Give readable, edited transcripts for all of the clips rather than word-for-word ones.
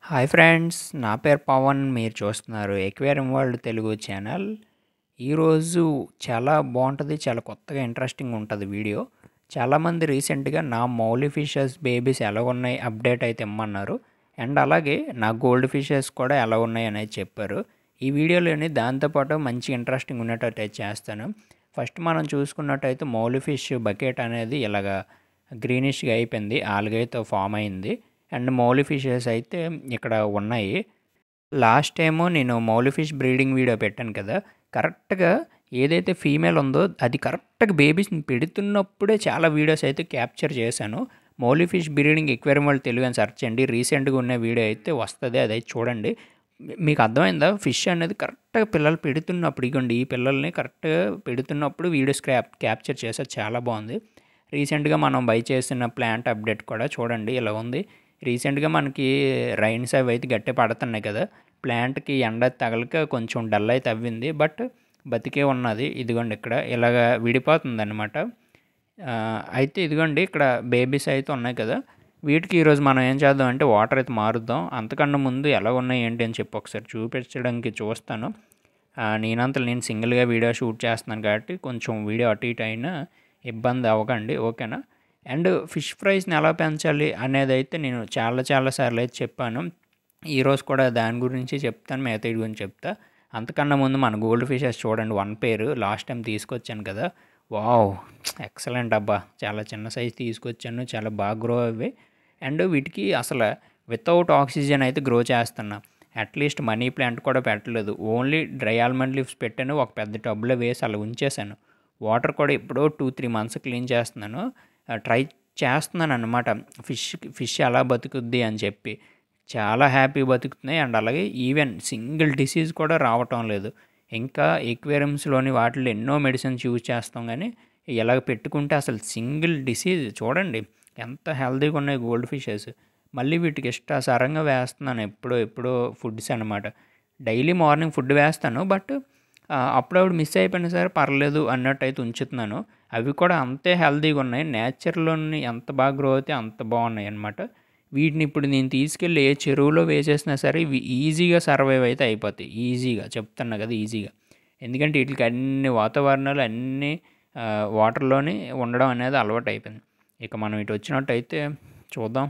Hi friends, నా పేరు పవన్. మీరు చూస్తున్నారు ఎక్వేరియం వరల్డ్ తెలుగు ఛానల్. ఈరోజు చాలా బాగుంటుంది, చాలా కొత్తగా ఇంట్రెస్టింగ్ ఉంటుంది వీడియో. చాలామంది రీసెంట్గా నా మౌలి ఫిషెస్ బేబీస్ ఎలా ఉన్నాయి అప్డేట్ అయితే ఇమ్మన్నారు. అండ్ అలాగే నా గోల్డ్ ఫిషెస్ కూడా ఎలా ఉన్నాయి అనేది చెప్పారు. ఈ వీడియోలోని దాంతోపాటు మంచి ఇంట్రెస్టింగ్ ఉన్నట్టు అయితే చేస్తాను. ఫస్ట్ మనం చూసుకున్నట్టయితే మౌలి ఫిష్ బకెట్ అనేది ఇలాగా గ్రీనిష్గా అయిపోయింది, ఆల్గైతో ఫామ్ అయింది. అండ్ మౌలి ఫిషెస్ అయితే ఇక్కడ ఉన్నాయి. లాస్ట్ టైము నేను మౌలి ఫిష్ బ్రీడింగ్ వీడియో పెట్టాను కదా, కరెక్ట్గా ఏదైతే ఫీమేల్ ఉందో అది కరెక్ట్గా బేబీస్ని పెడుతున్నప్పుడే చాలా వీడియోస్ అయితే క్యాప్చర్ చేశాను. Mouli fish breeding aquarium world Telugu అని సెర్చ్ చేయండి, రీసెంట్గా ఉన్న వీడియో అయితే వస్తుంది, అదైతే చూడండి. మీకు అర్థమైందా? ఫిష్ అనేది కరెక్ట్గా పిల్లలు పెడుతున్నప్పుడు, ఇగోండి ఈ పిల్లల్ని కరెక్ట్గా పెడుతున్నప్పుడు వీడియోస్ క్యాప్చర్ చేశారు, చాలా బాగుంది. రీసెంట్గా మనం బై చేసిన ప్లాంట్ అప్డేట్ కూడా చూడండి ఇలా ఉంది. రీసెంట్గా మనకి రైన్స్ అవి అయితే గట్టి పడుతున్నాయి కదా, ప్లాంట్కి ఎండ తగలక కొంచెం డల్ అయితే అవ్వింది, బట్ బతికే ఉన్నది. ఇదిగోండి ఇక్కడ ఇలాగ విడిపోతుంది అనమాట. అయితే ఇదిగోండి ఇక్కడ బేబీస్ అయితే ఉన్నాయి కదా, వీటికి ఈరోజు మనం ఏం చేద్దాం అంటే వాటర్ అయితే మారుద్దాం. అంతకన్నా ముందు ఎలా ఉన్నాయి ఏంటి అని చెప్పి ఒకసారి చూపించడానికి చూస్తాను. నేనంతలో నేను సింగిల్గా వీడియో షూట్ చేస్తున్నాను కాబట్టి కొంచెం వీడియో అటు ఇటు అయినా ఇబ్బంది అవ్వకండి, ఓకేనా. అండ్ ఫిష్ ఫ్రైస్ని ఎలా పెంచాలి అనేది అయితే నేను చాలా సార్లు అయితే చెప్పాను. ఈరోజు కూడా దాని గురించి చెప్తాను, మెథడ్ గురించి చెప్తా. అంతకన్నా ముందు మన గోల్డ్ ఫిషెస్ చూడండి, వన్ పేరు లాస్ట్ టైం తీసుకొచ్చాను కదా, వావ్ ఎక్సలెంట్ అబ్బా, చాలా చిన్న సైజ్ తీసుకొచ్చాను, చాలా బాగా గ్రో అవ్వి. అండ్ వీటికి అసలు వితౌట్ ఆక్సిజన్ అయితే గ్రో చేస్తున్నా. అట్లీస్ట్ మనీ ప్లాంట్ కూడా పెట్టలేదు, ఓన్లీ డ్రై ఆల్మండ్ లీవ్స్ పెట్టాను, ఒక పెద్ద టబ్లో వేసి అలా ఉంచేసాను. వాటర్ కూడా ఎప్పుడో 2-3 మంత్స్ క్లీన్ చేస్తున్నాను, ట్రై చేస్తున్నాను అనమాట ఫిష్ ఎలా బతుకుద్ది అని చెప్పి. చాలా హ్యాపీ బతుకుతున్నాయి. అండ్ అలాగే ఈవెన్ సింగిల్ డిసీజ్ కూడా రావటం లేదు. ఇంకా ఎక్వేరియంస్లోని వాటిలో ఎన్నో మెడిసిన్స్ యూజ్ చేస్తాం, కానీ ఇలాగ పెట్టుకుంటే అసలు సింగిల్ డిసీజ్ చూడండి ఎంత హెల్తీగా ఉన్నాయి గోల్డ్ ఫిషెస్. మళ్ళీ వీటికి ఇష్టాసారంగా వేస్తున్నాను ఎప్పుడో ఫుడ్స్ అనమాట. డైలీ మార్నింగ్ ఫుడ్ వేస్తాను, బట్ అప్పుడప్పుడు మిస్ అయిపోయినా సరే పర్లేదు అన్నట్టు అయితే ఉంచుతున్నాను. అవి కూడా అంతే హెల్తీగా ఉన్నాయి, నేచర్లోని ఎంత బాగా గ్రో అయితే అంత బాగున్నాయి అన్నమాట. వీటిని ఇప్పుడు నేను తీసుకెళ్ళి ఏ చెరువులో వేసేసినా సరే ఇవి ఈజీగా సర్వైవ్ అయితే అయిపోతాయి, ఈజీగా చెప్తున్నా కదా, ఈజీగా. ఎందుకంటే వీటికి అన్ని వాతావరణాలు అన్నీ వాటర్లోనే ఉండడం అనేది అలవాటు అయిపోయింది. ఇక మనం ఇటు వచ్చినట్టయితే చూద్దాం.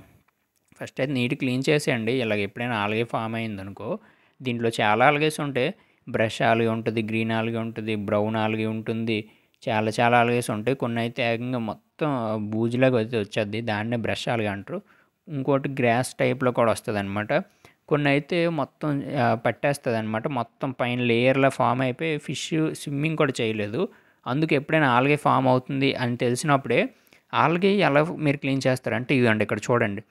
ఫస్ట్ అయితే నీట్ క్లీన్ చేసేయండి. ఇలాగ ఎప్పుడైనా ఆల్గే ఫామ్ అయిందనుకో, దీంట్లో చాలా ఆల్గేస్ ఉంటాయి. బ్రష్ ఆల్గే ఉంటుంది, గ్రీన్ ఆల్గే ఉంటుంది, బ్రౌన్ ఆల్గే ఉంటుంది, చాలా ఆల్గేస్ ఉంటాయి. కొన్ని అయితే ఏకంగా మొత్తం బూజులాగా అయితే వచ్చేది, దాన్నే బ్రష్ ఆల్గే అంటారు. ఇంకోటి గ్రాస్ టైప్లో కూడా వస్తుంది అనమాట. కొన్ని అయితే మొత్తం పట్టేస్తుంది అనమాట, మొత్తం పైన లేయర్లా ఫామ్ అయిపోయి ఫిష్ స్విమ్మింగ్ కూడా చేయలేదు. అందుకు ఎప్పుడైనా ఆల్గే ఫామ్ అవుతుంది అని తెలిసినప్పుడే ఆల్గే ఎలా మీరు క్లీన్ చేస్తారంటే ఇదండి, ఇక్కడ చూడండి,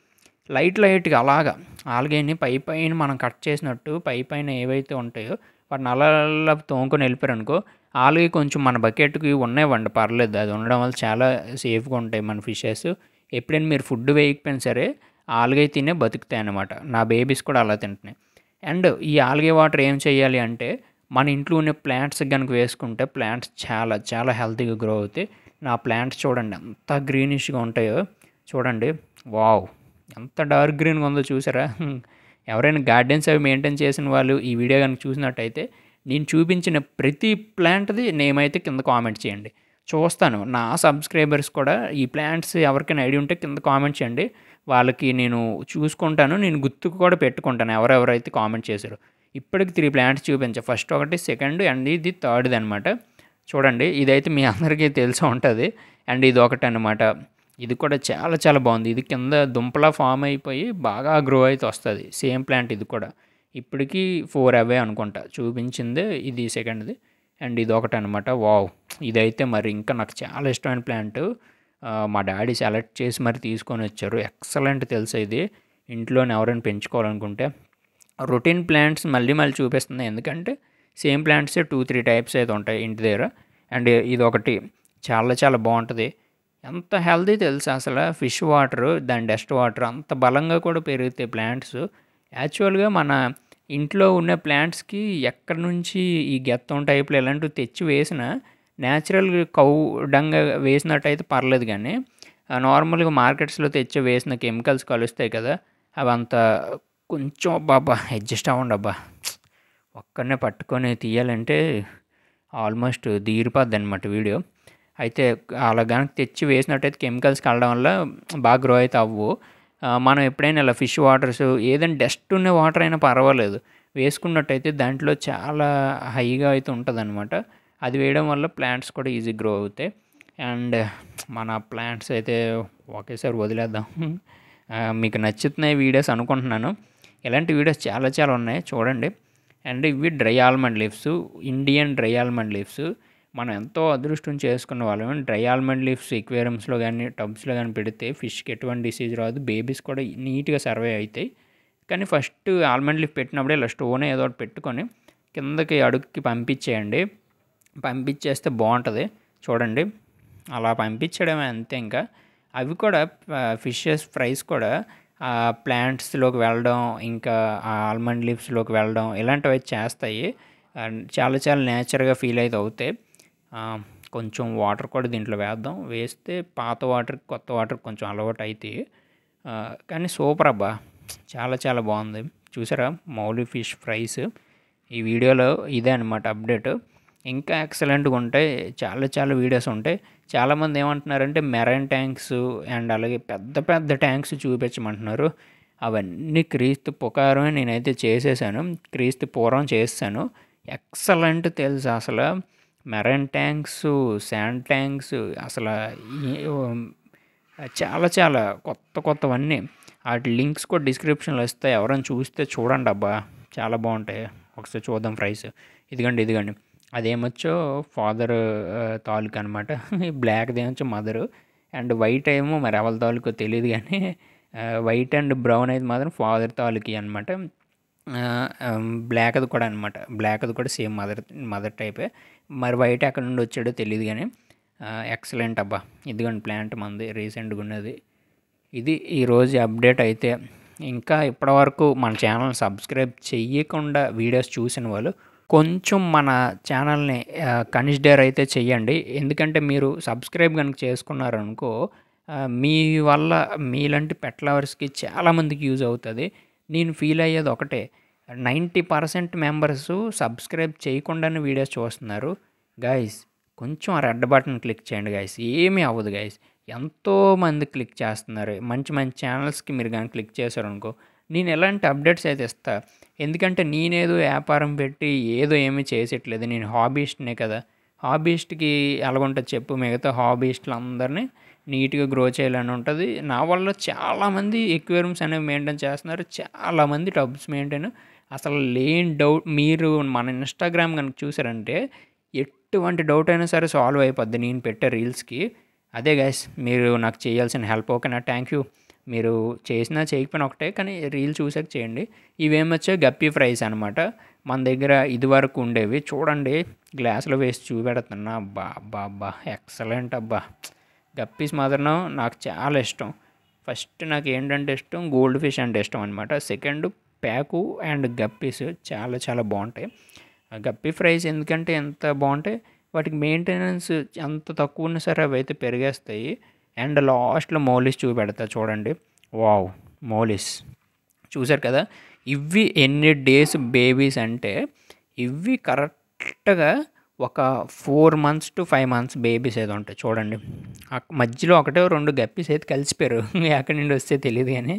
లైట్గా అలాగా ఆల్గేని పైన మనం కట్ చేసినట్టు పైన ఏవైతే ఉంటాయో వాటిని అలా తోముకొని వెళ్ళిపోయారనుకో, ఆల్గే కొంచెం మన బకెట్కి ఉన్నాయివ్వండి పర్లేదు, అది ఉండడం వల్ల చాలా సేఫ్గా ఉంటాయి మన ఫిషెస్. ఎప్పుడైనా మీరు ఫుడ్ వేయకపోయినా సరే ఆల్గే తినే బతుకుతాయి అన్నమాట. నా బేబీస్ కూడా అలా తింటున్నాయి. అండ్ ఈ ఆల్గే వాటర్ ఏం చేయాలి అంటే మన ఇంట్లో ఉన్న ప్లాంట్స్ కనుక వేసుకుంటే ప్లాంట్స్ చాలా హెల్తీగా గ్రో అవుతాయి. నా ప్లాంట్స్ చూడండి ఎంత గ్రీనిష్గా ఉంటాయో, చూడండి, వావ్ ఎంత డార్క్ గ్రీన్గా ఉందో చూసారా. ఎవరైనా గార్డెన్స్ అవి మెయింటైన్ చేసిన వాళ్ళు ఈ వీడియో కనుక చూసినట్టయితే నేను చూపించిన ప్రతి ప్లాంట్ది నేమ్ అయితే కింద కామెంట్ చేయండి, చూస్తాను. నా సబ్స్క్రైబర్స్ కూడా ఈ ప్లాంట్స్ ఎవరికైనా ఐడియా ఉంటే కింద కామెంట్ చేయండి, వాళ్ళకి నేను చూసుకుంటాను, నేను గుర్తుకు కూడా పెట్టుకుంటాను ఎవరెవరైతే కామెంట్ చేశారో. ఇప్పటికి 3 ప్లాంట్స్ చూపించా, ఫస్ట్ ఒకటి, సెకండ్ అండ్ ఇది థర్డ్ది అనమాట. చూడండి ఇదైతే మీ అందరికీ తెలిసి ఉంటుంది. అండ్ ఇది ఒకటి అనమాట, ఇది కూడా చాలా బాగుంది. ఇది కింద దుంపలా ఫామ్ అయిపోయి బాగా గ్రో అయితే వస్తుంది, సేమ్ ప్లాంట్ ఇది కూడా. ఇప్పటికీ 4 అవే అనుకుంటా చూపించింది, ఇది సెకండ్ది అండ్ ఇది ఒకటి అనమాట. వావ్, ఇదైతే మరి ఇంకా నాకు చాలా ఇష్టమైన ప్లాంట్. మా డాడీ సెలెక్ట్ చేసి మరి తీసుకొని వచ్చారు, ఎక్సలెంట్ తెలుసా ఇది. ఇంట్లోనే ఎవరైనా పెంచుకోవాలనుకుంటే రొటీన్ ప్లాంట్స్ మళ్ళీ చూపిస్తుంది, ఎందుకంటే సేమ్ ప్లాంట్సే 2-3 టైప్స్ అయితే ఉంటాయి ఇంటి దగ్గర. అండ్ ఇది ఒకటి చాలా బాగుంటుంది. ఎంత హెల్తీ తెలుసా అసలు, ఫిష్ వాటర్ దాని డస్ట్ వాటర్ అంత బలంగా కూడా పెరుగుతాయి ప్లాంట్స్. యాక్చువల్గా మన ఇంట్లో ఉన్న ప్లాంట్స్కి ఎక్కడి నుంచి ఈ గెత్తం టైప్లో ఇలాంటివి తెచ్చి వేసిన న్యాచురల్ కౌ డంగ్ వేసినట్టయితే పర్లేదు, కానీ నార్మల్గా మార్కెట్స్లో తెచ్చి వేసిన కెమికల్స్ కలుస్తాయి కదా, అవి అంత కొంచెం అబ్బా అడ్జస్ట్ అవ్వండి అబ్బా. ఒక్కడనే పట్టుకొని తీయాలంటే ఆల్మోస్ట్ తీరిపోద్ది అనమాట వీడియో. అయితే అలా కనుక తెచ్చి వేసినట్టయితే కెమికల్స్ కలవడం వల్ల బాగా గ్రో అయితే అవ్వు. మనం ఎప్పుడైనా ఇలా ఫిష్ వాటర్స్ ఏదైనా డస్ట్ ఉన్న వాటర్ అయినా పర్వాలేదు వేసుకున్నట్టయితే దాంట్లో చాలా హైగా అయితే ఉంటుందన్నమాట. అది వేయడం వల్ల ప్లాంట్స్ కూడా ఈజీ గ్రో అవుతాయి. అండ్ మన ప్లాంట్స్ అయితే ఒకేసారి వదిలేద్దాం. మీకు నచ్చుతున్నాయి వీడియోస్ అనుకుంటున్నాను. ఇలాంటి వీడియోస్ చాలా చాలా ఉన్నాయి చూడండి. అండ్ ఇవి dry almond leaves, Indian dry almond leaves. మనం ఎంతో అదృష్టం చేసుకున్న వాళ్ళం. డ్రై ఆల్మండ్ లీవ్స్ ఎక్వేరియంస్లో కానీ టబ్స్లో కానీ పెడితే ఫిష్కి ఎటువంటి డిసీజ్ రాదు, బేబీస్ కూడా నీట్గా సర్వే అవుతాయి. కానీ ఫస్ట్ ఆల్మండ్ లీఫ్ పెట్టినప్పుడు ఇలా స్టోన్ ఏదో ఒకటి పెట్టుకొని కిందకి అడుగుకి పంపించేయండి. పంపించేస్తే బాగుంటుంది. చూడండి అలా పంపించడమే అంతే. ఇంకా అవి కూడా ఫిషెస్ ఫ్రైస్ కూడా ప్లాంట్స్లోకి వెళ్ళడం, ఇంకా ఆల్మండ్ లీవ్స్లోకి వెళ్ళడం ఇలాంటివి చేస్తాయి. చాలా చాలా నేచర్గా ఫీల్ అయితే అవుతాయి. కొంచెం వాటర్ కూడా దీంట్లో వేద్దాం. వేస్తే పాత వాటర్ కొత్త వాటర్ కొంచెం అలవాటు అవుతాయి. కానీ సూపర్ అబ్బా, చాలా చాలా బాగుంది. చూసారా మౌలి ఫిష్ ఫ్రైస్. ఈ వీడియోలో ఇదే అనమాట అప్డేట్. ఇంకా ఎక్సలెంట్గా ఉంటాయి. చాలా చాలా వీడియోస్ ఉంటాయి. చాలామంది ఏమంటున్నారంటే మెరైన్ ట్యాంక్స్ అండ్ అలాగే పెద్ద పెద్ద ట్యాంక్స్ చూపించమంటున్నారు. అవన్నీ క్రీస్తు పుకారమే నేనైతే చేసేసాను. క్రీస్తు పూర్వం చేస్తాను. ఎక్సలెంట్ తెలుసు అసలు. మెరైన్ ట్యాంక్స్, శాండ్ ట్యాంక్స్ అసలు చాలా చాలా కొత్త కొత్తవన్నీ. వాటి లింక్స్ కూడా డిస్క్రిప్షన్లో ఇస్తాయి. ఎవరైనా చూస్తే చూడండి అబ్బా, చాలా బాగుంటాయి. ఒకసారి చూద్దాం ఫ్రైస్. ఇదిగండి అదేమొచ్చో ఫాదర్ తాలూకు అనమాట. బ్లాక్ది ఏమొచ్చో మదరు, అండ్ వైట్ ఏమో మరి ఎవరి తాలూకో తెలియదు. కానీ వైట్ అండ్ బ్రౌన్ అయితే మాత్రం ఫాదర్ తాలూకి అనమాట. బ్లాక్ అది కూడా అనమాట. బ్లాక్ అది కూడా సేమ్ మదర్ టైపే. మరి వైట్ ఎక్కడ నుండి వచ్చాడో తెలియదు. కానీ ఎక్సలెంట్ అబ్బా. ఇదిగోండి ప్లాంట్ మంది రీసెంట్గా ఉన్నది. ఇది ఈరోజు అప్డేట్ అయితే. ఇంకా ఇప్పటివరకు మన ఛానల్ సబ్స్క్రైబ్ చెయ్యకుండా వీడియోస్ చూసిన వాళ్ళు కొంచెం మన ఛానల్ని కన్సిడర్ అయితే చెయ్యండి. ఎందుకంటే మీరు సబ్స్క్రైబ్ కనుక చేసుకున్నారనుకో మీ వల్ల మీలాంటి పెట్ లవర్స్కి చాలామందికి యూజ్ అవుతుంది. నేను ఫీల్ అయ్యేది ఒకటే, 90% మెంబర్స్ సబ్స్క్రైబ్ చేయకుండానే వీడియోస్ చూస్తున్నారు. గైస్ కొంచెం ఆ రెడ్ బటన్ క్లిక్ చేయండి గైస్. ఏమీ అవ్వదు గైస్. ఎంతోమంది క్లిక్ చేస్తున్నారు. మంచి మంచి ఛానల్స్కి మీరు కానీ క్లిక్ చేశారనుకో నేను ఎలాంటి అప్డేట్స్ అయితే ఇస్తా. ఎందుకంటే నేనేదో వ్యాపారం పెట్టి ఏదో ఏమీ చేసేట్లేదు. నేను హాబీస్ట్నే కదా. హాబీస్ట్కి ఎలాగుంటుంది చెప్పు. మిగతా హాబీస్ట్లు అందరినీ నీట్గా గ్రో చేయాలని ఉంటుంది. నా వల్ల చాలామంది ఎక్వేరియంస్ అనేవి మెయింటైన్ చేస్తున్నారు. చాలామంది టబ్స్ మెయింటైన్ అసలు లేని డౌట్. మీరు మన ఇన్స్టాగ్రామ్ కనుక చూసారంటే ఎటువంటి డౌట్ అయినా సరే సాల్వ్ అయిపోద్ది నేను పెట్టే రీల్స్కి. అదే గైస్ మీరు నాకు చేయాల్సిన హెల్ప్. ఓకేనా? Thank you. మీరు చేసినా చేయకపోయినా ఒకటే, కానీ రీల్ చూసాక చేయండి. ఇవేమొచ్చాయి గప్పీ ఫ్రైస్ అనమాట. మన దగ్గర ఇదివరకు ఉండేవి. చూడండి గ్లాసులో వేసి చూపెడుతున్నా. అబ్బా ఎక్సలెంట్ అబ్బా. గప్పీస్ మాత్రం నాకు చాలా ఇష్టం. ఫస్ట్ నాకు ఏంటంటే ఇష్టం గోల్డ్ ఫిష్ అంటే ఇష్టం అనమాట. సెకండ్ ప్యాకు అండ్ గప్పీస్ చాలా చాలా బాగుంటాయి. గప్పీ ఫ్రైస్ ఎందుకంటే ఎంత బాగుంటాయి, వాటికి మెయింటెనెన్స్ ఎంత తక్కువ ఉన్నా సరే అవి అయితే పెరిగేస్తాయి. అండ్ లాస్ట్లో మౌలిస్ చూపెడతా చూడండి. వావ్ మౌలిస్ చూసారు కదా. ఇవి ఎన్ని డేస్ బేబీస్ అంటే ఇవి కరెక్ట్గా ఒక 4 months to 5 months బేబీస్ ఏదో ఉంటాయి చూడండి. మధ్యలో ఒకటో రెండు గప్పీస్ అయితే కలిసిపోయారు. ఎక్కడి నుండి వస్తే తెలియదు కానీ